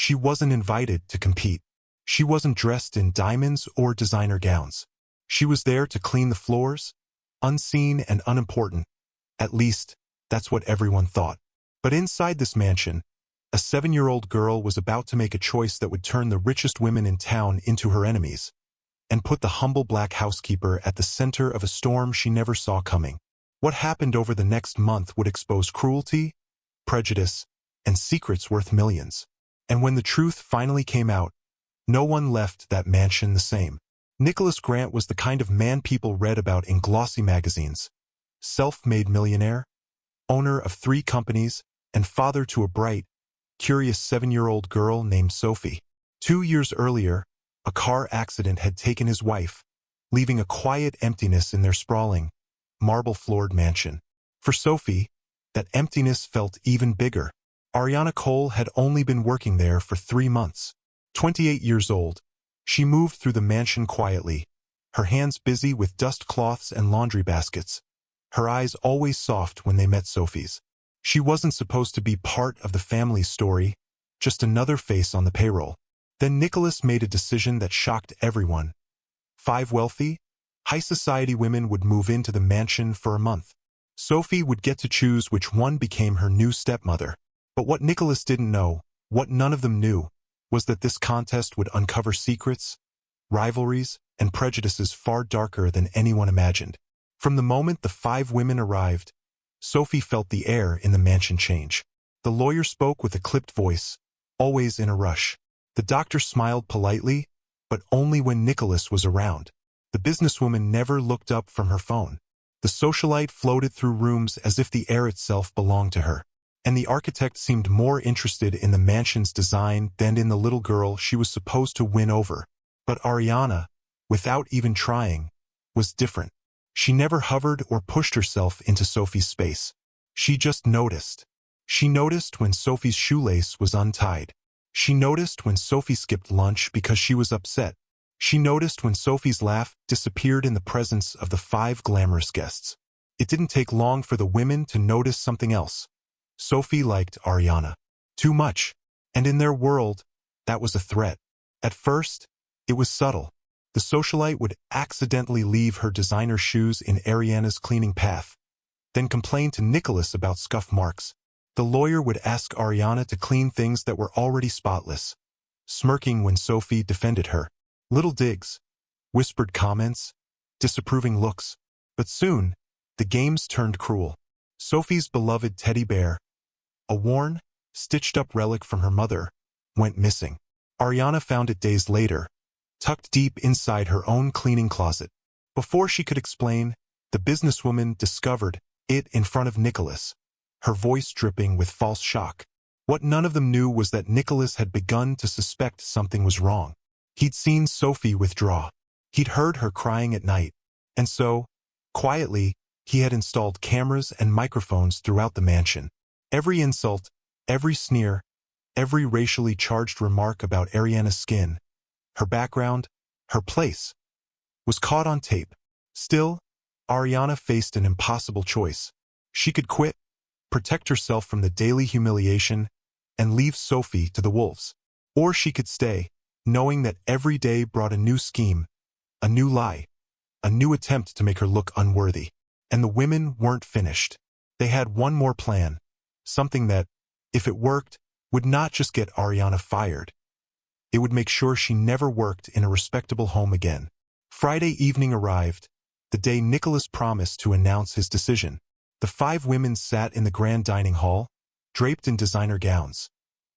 She wasn't invited to compete. She wasn't dressed in diamonds or designer gowns. She was there to clean the floors, unseen and unimportant. At least, that's what everyone thought. But inside this mansion, a 7-year-old girl was about to make a choice that would turn the richest women in town into her enemies, and put the humble black housekeeper at the center of a storm she never saw coming. What happened over the next month would expose cruelty, prejudice, and secrets worth millions. And when the truth finally came out, no one left that mansion the same. Nicholas Grant was the kind of man people read about in glossy magazines. Self-made millionaire, owner of 3 companies, and father to a bright, curious 7-year-old girl named Sophie. 2 years earlier, a car accident had taken his wife, leaving a quiet emptiness in their sprawling, marble-floored mansion. For Sophie, that emptiness felt even bigger. Ariana Cole had only been working there for 3 months. 28 years old, she moved through the mansion quietly, her hands busy with dust cloths and laundry baskets, her eyes always soft when they met Sophie's. She wasn't supposed to be part of the family's story, just another face on the payroll. Then Nicholas made a decision that shocked everyone. 5 wealthy, high-society women would move into the mansion for a month. Sophie would get to choose which one became her new stepmother. But what Nicholas didn't know, what none of them knew, was that this contest would uncover secrets, rivalries, and prejudices far darker than anyone imagined. From the moment the 5 women arrived, Sophie felt the air in the mansion change. The lawyer spoke with a clipped voice, always in a rush. The doctor smiled politely, but only when Nicholas was around. The businesswoman never looked up from her phone. The socialite floated through rooms as if the air itself belonged to her. And the architect seemed more interested in the mansion's design than in the little girl she was supposed to win over. But Ariana, without even trying, was different. She never hovered or pushed herself into Sophie's space. She just noticed. She noticed when Sophie's shoelace was untied. She noticed when Sophie skipped lunch because she was upset. She noticed when Sophie's laugh disappeared in the presence of the 5 glamorous guests. It didn't take long for the women to notice something else. Sophie liked Ariana too much, and in their world, that was a threat. At first, it was subtle. The socialite would accidentally leave her designer shoes in Ariana's cleaning path, then complain to Nicholas about scuff marks. The lawyer would ask Ariana to clean things that were already spotless, smirking when Sophie defended her. Little digs, whispered comments, disapproving looks. But soon, the games turned cruel. Sophie's beloved teddy bear, a worn, stitched-up relic from her mother, went missing. Ariana found it days later, tucked deep inside her own cleaning closet. Before she could explain, the businesswoman discovered it in front of Nicholas, her voice dripping with false shock. What none of them knew was that Nicholas had begun to suspect something was wrong. He'd seen Sophie withdraw. He'd heard her crying at night. And so, quietly, he had installed cameras and microphones throughout the mansion. Every insult, every sneer, every racially charged remark about Ariana's skin, her background, her place, was caught on tape. Still, Ariana faced an impossible choice. She could quit, protect herself from the daily humiliation, and leave Sophie to the wolves. Or she could stay, knowing that every day brought a new scheme, a new lie, a new attempt to make her look unworthy. And the women weren't finished. They had one more plan, something that, if it worked, would not just get Ariana fired. It would make sure she never worked in a respectable home again. Friday evening arrived, the day Nicholas promised to announce his decision. The 5 women sat in the grand dining hall, draped in designer gowns,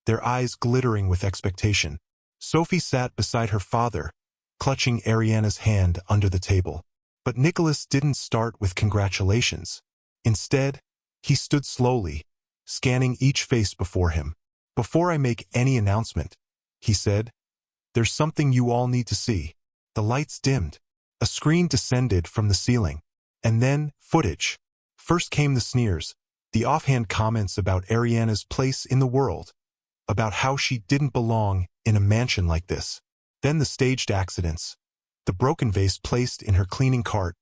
their eyes glittering with expectation. Sophie sat beside her father, clutching Ariana's hand under the table. But Nicholas didn't start with congratulations. Instead, he stood slowly, scanning each face before him. "Before I make any announcement," he said, "there's something you all need to see." The lights dimmed. A screen descended from the ceiling. And then, footage. First came the sneers, the offhand comments about Ariana's place in the world, about how she didn't belong in a mansion like this. Then the staged accidents. The broken vase placed in her cleaning cart,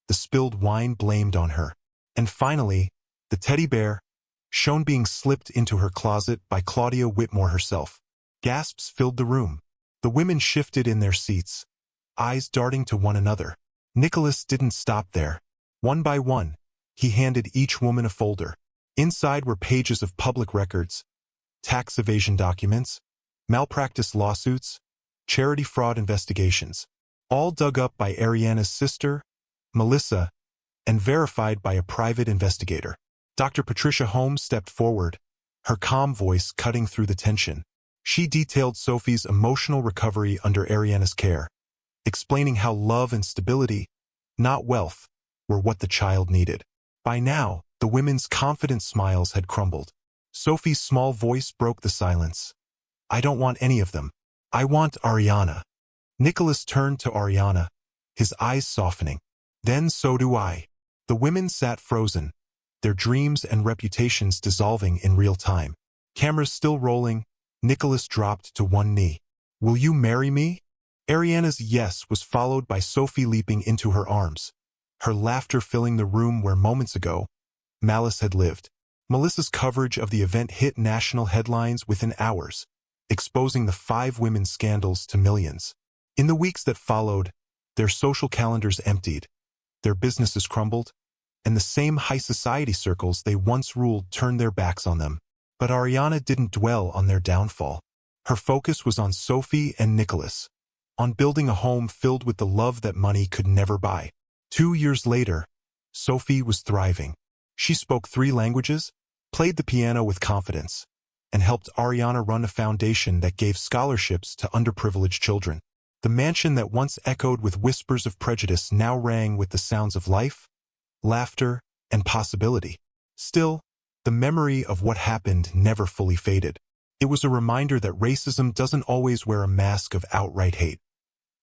the spilled wine blamed on her. And finally, the teddy bear, shown being slipped into her closet by Claudia Whitmore herself. Gasps filled the room. The women shifted in their seats, eyes darting to one another. Nicholas didn't stop there. One by one, he handed each woman a folder. Inside were pages of public records, tax evasion documents, malpractice lawsuits, charity fraud investigations, all dug up by Ariana's sister, Melissa, and verified by a private investigator. Dr. Patricia Holmes stepped forward, her calm voice cutting through the tension. She detailed Sophie's emotional recovery under Ariana's care, explaining how love and stability, not wealth, were what the child needed. By now, the women's confident smiles had crumbled. Sophie's small voice broke the silence. "I don't want any of them. I want Ariana." Nicholas turned to Ariana, his eyes softening. "Then so do I." The women sat frozen, their dreams and reputations dissolving in real time. Cameras still rolling, Nicholas dropped to one knee. "Will you marry me?" Ariana's yes was followed by Sophie leaping into her arms, her laughter filling the room where moments ago, malice had lived. Melissa's coverage of the event hit national headlines within hours, exposing the 5 women's scandals to millions. In the weeks that followed, their social calendars emptied, their businesses crumbled, and the same high society circles they once ruled turned their backs on them. But Ariana didn't dwell on their downfall. Her focus was on Sophie and Nicholas, on building a home filled with the love that money could never buy. 2 years later, Sophie was thriving. She spoke 3 languages, played the piano with confidence, and helped Ariana run a foundation that gave scholarships to underprivileged children. The mansion that once echoed with whispers of prejudice now rang with the sounds of life, laughter, and possibility. Still, the memory of what happened never fully faded. It was a reminder that racism doesn't always wear a mask of outright hate.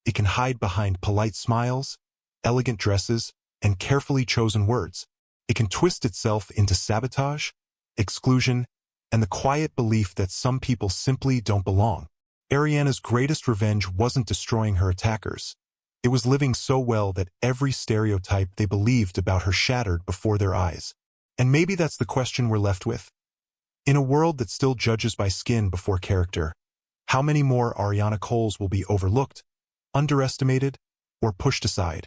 It can hide behind polite smiles, elegant dresses, and carefully chosen words. It can twist itself into sabotage, exclusion, and the quiet belief that some people simply don't belong. Ariana's greatest revenge wasn't destroying her attackers. It was living so well that every stereotype they believed about her shattered before their eyes. And maybe that's the question we're left with. In a world that still judges by skin before character, how many more Ariana Coles will be overlooked, underestimated, or pushed aside,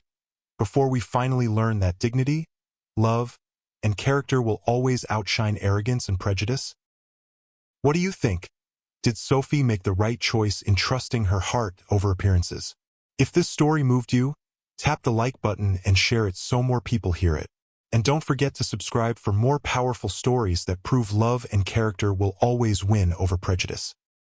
before we finally learn that dignity, love, and character will always outshine arrogance and prejudice? What do you think? Did Sophie make the right choice in trusting her heart over appearances? If this story moved you, tap the like button and share it so more people hear it. And don't forget to subscribe for more powerful stories that prove love and character will always win over prejudice.